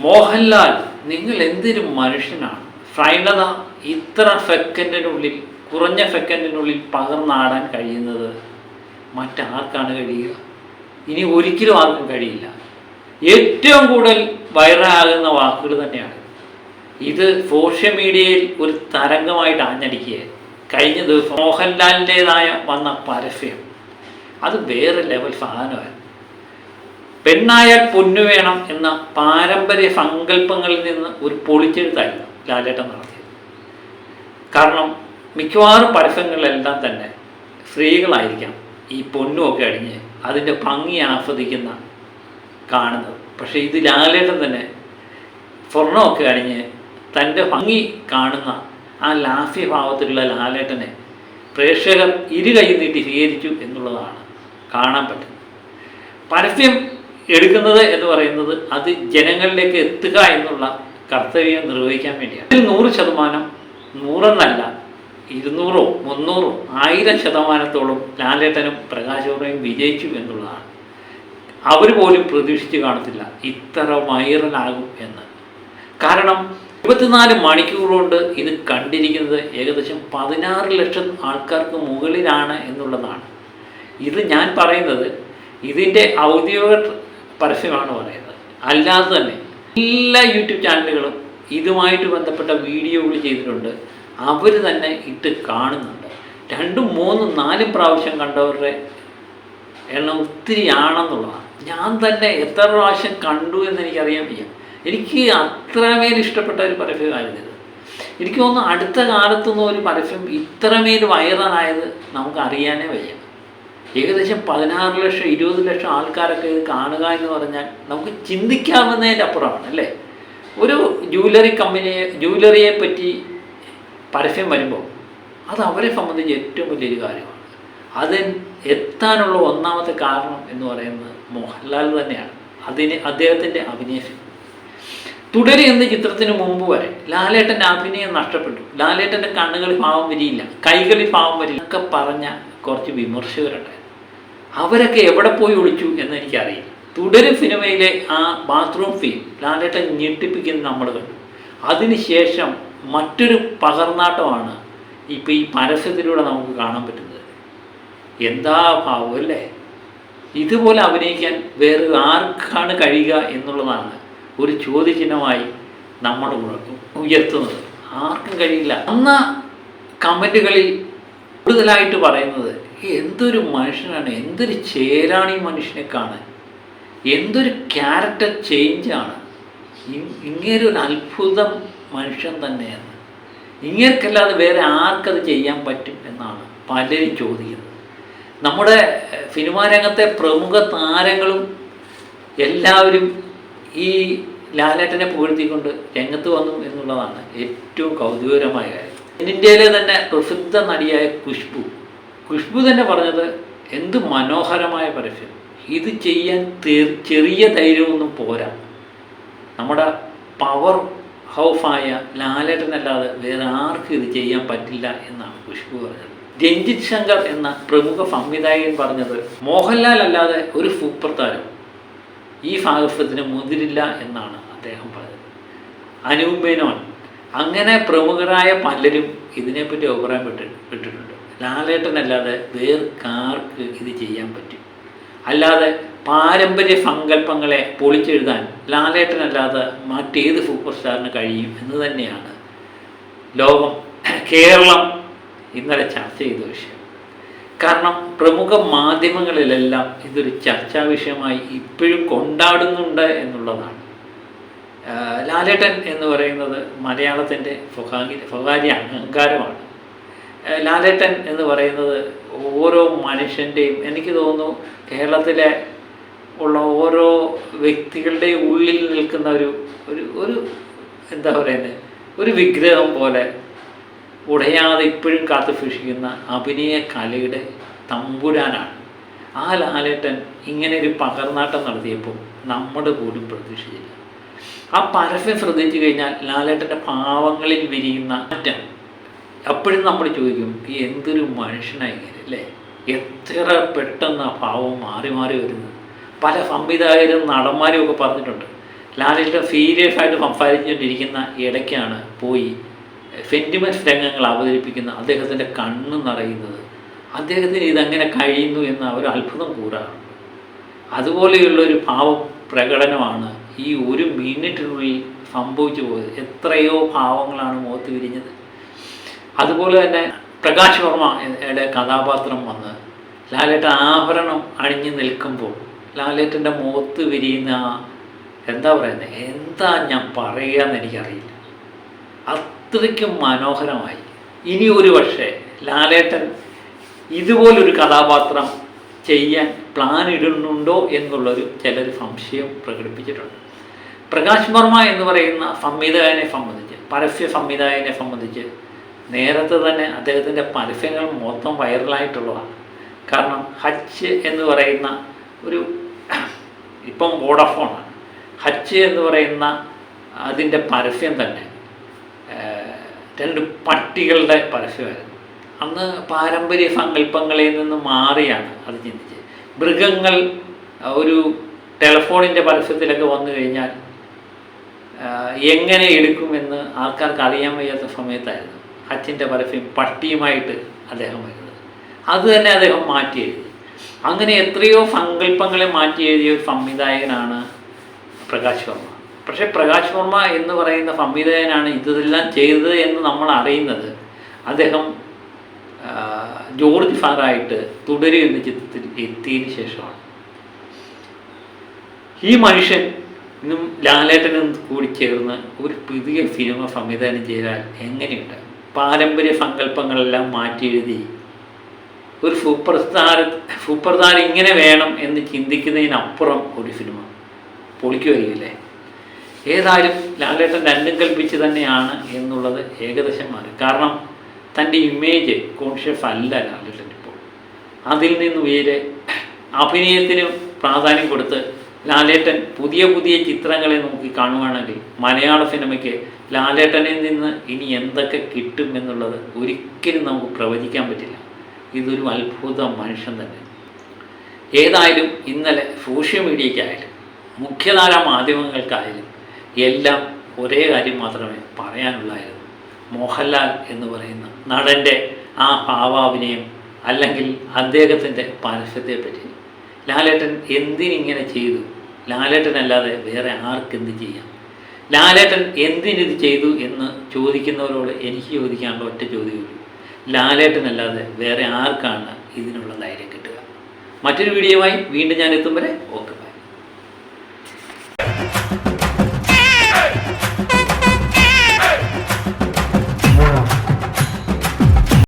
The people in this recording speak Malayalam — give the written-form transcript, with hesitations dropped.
മോഹൻലാൽ, നിങ്ങൾ എന്തൊരു മനുഷ്യനാണ്! ഫ്രൈഡത ഇത്ര സെക്കൻഡിനുള്ളിൽ, കുറഞ്ഞ സെക്കൻഡിനുള്ളിൽ പകർന്നാടാൻ കഴിയുന്നത് മറ്റാർക്കാണ് കഴിയുക? ഇനി ഒരിക്കലും ആർക്കും കഴിയില്ല. ഏറ്റവും കൂടുതൽ വൈറലാകുന്ന വാക്കുകൾ തന്നെയാണ് ഇത്. സോഷ്യൽ മീഡിയയിൽ ഒരു തരംഗമായിട്ട് ആഞ്ഞടിക്കുക. കഴിഞ്ഞ ദിവസം മോഹൻലാലിൻ്റെതായ വന്ന പരസ്യം, അത് വേറെ ലെവൽ സാധനമാണ്. പെണ്ണായാൽ പൊന്നു വേണം എന്ന പാരമ്പര്യ സങ്കല്പങ്ങളിൽ നിന്ന് ഒരു പൊളിച്ചെഴുത്തായിരുന്നു ലാലേട്ടൻ നടത്തിയത്. കാരണം മിക്കവാറും പരസ്യങ്ങളിലെല്ലാം തന്നെ സ്ത്രീകളായിരിക്കാം ഈ പൊന്നുമൊക്കെ അടിഞ്ഞ് അതിൻ്റെ ഭംഗി ആസ്വദിക്കുന്ന കാണുന്നത്. പക്ഷേ ഇത് ലാലേട്ടൻ തന്നെ സ്വർണ്ണമൊക്കെ അണിഞ്ഞ് തൻ്റെ ഭംഗി കാണുന്ന ആ ലാസ്യഭാവത്തിലുള്ള ലാലേട്ടനെ പ്രേക്ഷകർ ഇരുകൈ നീട്ടി സ്വീകരിച്ചു എന്നുള്ളതാണ് കാണാൻ പറ്റുന്നത്. പരസ്യം എടുക്കുന്നത് എന്ന് പറയുന്നത് അത് ജനങ്ങളിലേക്ക് എത്തുക എന്നുള്ള കർത്തവ്യം നിർവഹിക്കാൻ വേണ്ടിയാണ്. ഇതിൽ 100%, 100എന്നല്ല 200, 300, 1000% ലാലേട്ടനും പ്രകാശോറയും വിജയിച്ചു എന്നുള്ളതാണ്. അവർ പോലും പ്രതീക്ഷിച്ച് കാണത്തില്ല ഇത്ര വൈറലാകും എന്ന്. കാരണം 24 മണിക്കൂർ കൊണ്ട് ഇത് കണ്ടിരിക്കുന്നത് ഏകദേശം 16 ലക്ഷം ആൾക്കാർക്ക് മുകളിലാണ് എന്നുള്ളതാണ്. ഇത് ഞാൻ പറയുന്നത് ഇതിൻ്റെ ഔദ്യോഗിക പരസ്യമാണ് പറയുന്നത്. അല്ലാതെ തന്നെ എല്ലാ യൂട്യൂബ് ചാനലുകളും ഇതുമായിട്ട് ബന്ധപ്പെട്ട വീഡിയോകൾ ചെയ്തിട്ടുണ്ട്. അവർ തന്നെ ഇട്ട് കാണുന്നുണ്ട്. 2, 3, 4 പ്രാവശ്യം കണ്ടവരുടെ എണ്ണം ഒത്തിരിയാണെന്നുള്ളതാണ്. ഞാൻ തന്നെ എത്ര പ്രാവശ്യം കണ്ടു എന്ന് എനിക്കറിയാൻ വയ്യ. എനിക്ക് അത്രമേൽ ഇഷ്ടപ്പെട്ട ഒരു പരസ്യമായിരുന്നു ഇത്. എനിക്ക് തോന്നുന്നു അടുത്ത കാലത്തൊന്നും ഒരു പരസ്യം ഇത്രമേൽ വൈറലായത് നമുക്ക് അറിയാനേ വയ്യ. ഏകദേശം 16 ലക്ഷം, 20 ലക്ഷം ആൾക്കാരൊക്കെ ഇത് കാണുക എന്ന് പറഞ്ഞാൽ നമുക്ക് ചിന്തിക്കാവുന്നതിൻ്റെ അപ്പുറമാണ് അല്ലേ? ഒരു ജ്വല്ലറിയെ പറ്റി പരസ്യം വരുമ്പോൾ അത് അവരെ സംബന്ധിച്ച് ഏറ്റവും വലിയൊരു കാര്യമാണ്. അതിന് എത്താനുള്ള ഒന്നാമത്തെ കാരണം എന്ന് പറയുന്നത് മോഹൻലാൽ തന്നെയാണ്. അദ്ദേഹത്തിൻ്റെ അഭിനയം. തുടരെ എന്ന ചിത്രത്തിന് മുമ്പ് വരെ ലാലേട്ടൻ്റെ അഭിനയം നഷ്ടപ്പെട്ടു. ലാലേട്ടൻ്റെ കണ്ണുകളിൽ ഭാവം വരിയില്ല, കൈകളിൽ ഭാവം വരില്ല ഒക്കെ പറഞ്ഞ കുറച്ച് വിമർശകരുണ്ടായിരുന്നു. അവരൊക്കെ എവിടെ പോയി ഒളിച്ചു എന്നെനിക്കറിയില്ല. തുടരും സിനിമയിലെ ആ ബാത്റൂം സീൻ ലാലേട്ടൻ ഞെട്ടിപ്പിക്കുന്ന നമ്മൾ കണ്ടു. അതിനുശേഷം മറ്റൊരു പകർന്നാട്ടമാണ് ഇപ്പോൾ ഈ പരസ്യത്തിലൂടെ നമുക്ക് കാണാൻ പറ്റുന്നത്. എന്താ ഭാവം അല്ലേ! ഇതുപോലെ അഭിനയിക്കാൻ വേറെ ആർക്കാണ് കഴിയുക എന്നുള്ളതാണ് ഒരു ചോദ്യചിഹ്നമായി നമ്മൾ ഉയർത്തുന്നത്. ആർക്കും കഴിയില്ല. അന്ന് കമൻറ്റുകളിൽ കൂടുതലായിട്ട് പറയുന്നത് എന്തൊരു മനുഷ്യനാണ്, എന്തൊരു ചേരാണ് ഈ മനുഷ്യനെ കാണാൻ, എന്തൊരു ക്യാരക്ടർ ചേഞ്ചാണ്, ഇങ്ങനൊരു അത്ഭുതം മനുഷ്യൻ തന്നെയാണ്, ഇങ്ങനെയല്ലാതെ വേറെ ആർക്കത് ചെയ്യാൻ പറ്റും എന്നാണ് പലരും ചോദിക്കുന്നത്. നമ്മുടെ സിനിമാ രംഗത്തെ പ്രമുഖ താരങ്ങളും എല്ലാവരും ഈ ലാലേട്ടനെ പുകഴ്ത്തിക്കൊണ്ട് രംഗത്ത് വന്നു എന്നുള്ളതാണ് ഏറ്റവും കൗതുകകരമായ കാര്യം. ഇന്ത്യയിലെ തന്നെ പ്രസിദ്ധ നടിയായ ഖുഷ്ബു തന്നെ പറഞ്ഞത് എന്ത് മനോഹരമായ പരസ്യം, ഇത് ചെയ്യാൻ ചെറിയ ധൈര്യമൊന്നും പോരാ, നമ്മുടെ പവർ ഹൗസായ ലാലേട്ടനല്ലാതെ വേറെ ആർക്കും ഇത് ചെയ്യാൻ പറ്റില്ല എന്നാണ് ഖുഷ്ബു പറഞ്ഞത്. രഞ്ജിത്ത് ശങ്കർ എന്ന പ്രമുഖ സംവിധായകൻ പറഞ്ഞത് മോഹൻലാൽ അല്ലാതെ ഒരു സൂപ്പർ താരം ഈ സാഹസത്തിന് മുതിരില്ല എന്നാണ് അദ്ദേഹം പറഞ്ഞത്. അനൂപ് മേനോൻ, അങ്ങനെ പ്രമുഖരായ പലരും ഇതിനെപ്പറ്റി അഭിപ്രായം വിട്ടിട്ടുണ്ട്. ലാലേട്ടനല്ലാതെ വേർക്കാർക്ക് ഇത് ചെയ്യാൻ പറ്റും, അല്ലാതെ പാരമ്പര്യ സങ്കല്പങ്ങളെ പൊളിച്ചെഴുതാൻ ലാലേട്ടനല്ലാതെ മറ്റേത് സൂപ്പർ സ്റ്റാറിന് കഴിയും എന്ന് തന്നെയാണ് കേരളം ഇന്നലെ ചർച്ച ചെയ്ത വിഷയം. കാരണം പ്രമുഖ മാധ്യമങ്ങളിലെല്ലാം ഇതൊരു ചർച്ചാ വിഷയമായി ഇപ്പോഴും കൊണ്ടാടുന്നുണ്ട് എന്നുള്ളതാണ്. ലാലേട്ടൻ എന്ന് പറയുന്നത് മലയാളത്തിൻ്റെ സ്വകാര്യ അഹങ്കാരമാണ്. ലാലേട്ടൻ എന്ന് പറയുന്നത് ഓരോ മനുഷ്യൻ്റെയും, എനിക്ക് തോന്നുന്നു കേരളത്തിലെ ഉള്ള ഓരോ വ്യക്തികളുടെയും ഉള്ളിൽ നിൽക്കുന്ന ഒരു എന്താ പറയുന്നത്, ഒരു വിഗ്രഹം പോലെ ഉടയാതെ ഇപ്പോഴും കാത്തു സൂക്ഷിക്കുന്ന അഭിനയ കലയുടെ തമ്പുരാനാണ്. ആ ലാലേട്ടൻ ഇങ്ങനെ ഒരു പകർന്നാട്ടം നടത്തിയപ്പോൾ നമ്മൾ പോലും പ്രതീക്ഷിച്ചില്ല. ആ പരസ്യം ശ്രദ്ധിച്ചു കഴിഞ്ഞാൽ ലാലേട്ടൻ്റെ ഭാവങ്ങളിൽ വിരിയുന്ന മാറ്റം അപ്പോഴും നമ്മൾ ചോദിക്കും, എന്തൊരു മനുഷ്യനായി അല്ലേ, എത്ര പെട്ടെന്ന് ആ ഭാവം മാറി മാറി വരുന്നത്. പല സംവിധായകരും നടന്മാരും ഒക്കെ പറഞ്ഞിട്ടുണ്ട്, ലാലേട്ടൻ സീരിയസ് ആയിട്ട് സംസാരിച്ചുകൊണ്ടിരിക്കുന്ന ഇടയ്ക്കാണ് പോയി സെൻറ്റിമെൻറ്റ്സ് രംഗങ്ങൾ അവതരിപ്പിക്കുന്ന അദ്ദേഹത്തിൻ്റെ കണ്ണ് നിറയുന്നത്. അദ്ദേഹത്തിന് ഇതെങ്ങനെ കഴിയുന്നു എന്ന് അവർ അത്ഭുതം കൂറാണ്. അതുപോലെയുള്ളൊരു ഭാവ പ്രകടനമാണ് ഈ 1 മിനിറ്റിനുള്ളിൽ സംഭവിച്ചു പോയത്. എത്രയോ ഭാവങ്ങളാണ് മുഖത്ത് വിരിഞ്ഞത്. അതുപോലെ തന്നെ പ്രകാശ് വർമ്മയുടെ കഥാപാത്രം വന്ന് ലാലേട്ടൻ ആഭരണം അണിഞ്ഞു നിൽക്കുമ്പോൾ ലാലേട്ടൻ്റെ മുഖത്ത് വിരിയുന്ന എന്താ പറയുന്നത്, എന്താ ഞാൻ പറയുക എന്ന് എനിക്കറിയില്ല. അത്രയ്ക്കും മനോഹരമായി. ഇനി ഒരു പക്ഷേ ലാലേട്ടൻ ഇതുപോലൊരു കഥാപാത്രം ചെയ്യാൻ പ്ലാൻ ഇടുന്നുണ്ടോ എന്നുള്ളൊരു ചിലർ സംശയം പ്രകടിപ്പിച്ചിട്ടുണ്ട്. പ്രകാശ് വർമ്മ എന്ന് പറയുന്ന സംവിധായകനെ സംബന്ധിച്ച്, പരസ്യ സംവിധായകനെ സംബന്ധിച്ച് നേരത്തെ തന്നെ അദ്ദേഹത്തിൻ്റെ പരസ്യങ്ങൾ മൊത്തം വൈറലായിട്ടുള്ളതാണ്. കാരണം ഹച്ച് എന്ന് പറയുന്ന ഒരു, ഇപ്പം വോഡഫോണാണ്, ഹച്ച് എന്ന് പറയുന്ന അതിൻ്റെ പരസ്യം തന്നെ 2 പട്ടികളുടെ പരസ്യമായിരുന്നു. അന്ന് പാരമ്പര്യ സങ്കല്പങ്ങളിൽ നിന്ന് മാറിയാണ് അത് ചിന്തിച്ചത്. മൃഗങ്ങൾ ഒരു ടെലിഫോണിൻ്റെ പരസ്യത്തിലൊക്കെ വന്നു കഴിഞ്ഞാൽ എങ്ങനെ എടുക്കുമെന്ന് ആൾക്കാർക്ക് അറിയാൻ വയ്യാത്ത സമയത്തായിരുന്നു ഹച്ചിൻ്റെ പരസ്യം പട്ടിയുമായിട്ട് അദ്ദേഹം വരുന്നത്. അത് തന്നെ അദ്ദേഹം മാറ്റി എഴുതി. അങ്ങനെ എത്രയോ സങ്കല്പങ്ങളെ മാറ്റി എഴുതിയ ഒരു സംവിധായകനാണ് പ്രകാശ് വർമ്മ. പക്ഷേ പ്രകാശ് വർമ്മ എന്ന് പറയുന്ന സംവിധായകനാണ് ഇതെല്ലാം ചെയ്തത് എന്ന് നമ്മൾ അറിയുന്നത് അദ്ദേഹം ജോർജ് സാറായിട്ട് തുടരും എന്ന ചിത്രത്തിൽ എത്തിയതിന് ശേഷമാണ്. ഈ മനുഷ്യൻ ഇന്നും ലാലേട്ടനും കൂടി ചേർന്ന് ഒരു പുതിയ സിനിമ സംവിധാനം ചെയ്താൽ എങ്ങനെയുണ്ട്? പാരമ്പര്യ സങ്കല്പങ്ങളെല്ലാം മാറ്റി എഴുതി ഒരു സൂപ്പർ താരം ഇങ്ങനെ വേണം എന്ന് ചിന്തിക്കുന്നതിനപ്പുറം ഒരു സിനിമ പൊളിക്കുമായിരിക്കില്ലേ? ഏതായാലും ലാലേട്ടൻ രണ്ടും കൽപ്പിച്ച് തന്നെയാണ് എന്നുള്ളത് ഏകദേശം മാറി. കാരണം തൻ്റെ ഇമേജ് കോൺഷ്യസ് അല്ല ലാലേട്ടൻ ഇപ്പോൾ. അതിൽ നിന്ന് ഉയരെ അഭിനയത്തിന് പ്രാധാന്യം കൊടുത്ത് ലാലേട്ടൻ പുതിയ പുതിയ ചിത്രങ്ങളെ നോക്കി കാണുകയാണെങ്കിൽ മലയാള സിനിമയ്ക്ക് ലാലേട്ടനിൽ നിന്ന് ഇനി എന്തൊക്കെ കിട്ടും എന്നുള്ളത് ഒരിക്കലും നമുക്ക് പ്രവചിക്കാൻ പറ്റില്ല. ഇതൊരു അത്ഭുത മനുഷ്യൻ തന്നെ. ഏതായാലും ഇന്നലെ സോഷ്യൽ മീഡിയയ്ക്കായാലും മുഖ്യധാര മാധ്യമങ്ങൾക്കായാലും എല്ലാം ഒരേ കാര്യം മാത്രമേ പറയാനുള്ളായിരുന്നു. മോഹൻലാൽ എന്ന് പറയുന്ന നടൻ്റെ ആ ഭാവാഭിനയം അല്ലെങ്കിൽ അദ്ദേഹത്തിൻ്റെ പരസ്യത്തെപ്പറ്റി. ലാലേട്ടൻ എന്തിനിങ്ങനെ ചെയ്തു? ലാലേട്ടനല്ലാതെ വേറെ ആർക്കെന്ത് ചെയ്യാം? ലാലേട്ടൻ എന്തിനിത് ചെയ്തു എന്ന് ചോദിക്കുന്നവരോട് എനിക്ക് ചോദിക്കാനുള്ള ഒറ്റ ചോദ്യമുള്ളൂ, ലാലേട്ടനല്ലാതെ വേറെ ആർക്കാണ് ഇതിനുള്ള ധൈര്യം കിട്ടുക? മറ്റൊരു വീഡിയോയുമായി വീണ്ടും ഞാൻ എത്തും വരെ ഓക്കെ.